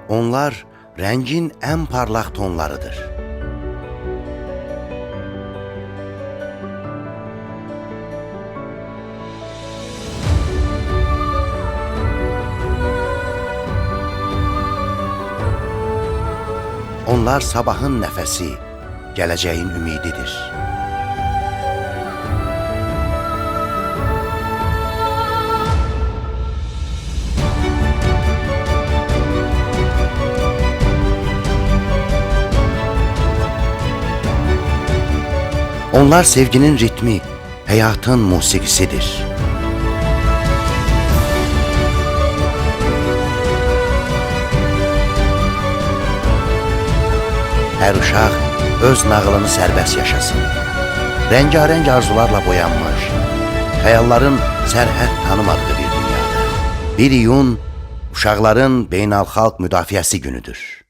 Onlar rəngin ən parlaq tonlarıdır. Onlar sabahın nəfəsi, gələcəyin ümididir. Onlar sevginin ritmi, həyatın musiqisidir. Hər uşaq öz nağılını sərbəst yaşasın. Rəngarəng arzularla boyanmış, xəyalların sərhəd tanımadığı bir dünyada. 1 iyun Uşaqların Beynəlxalq Müdafiəsi Günüdür.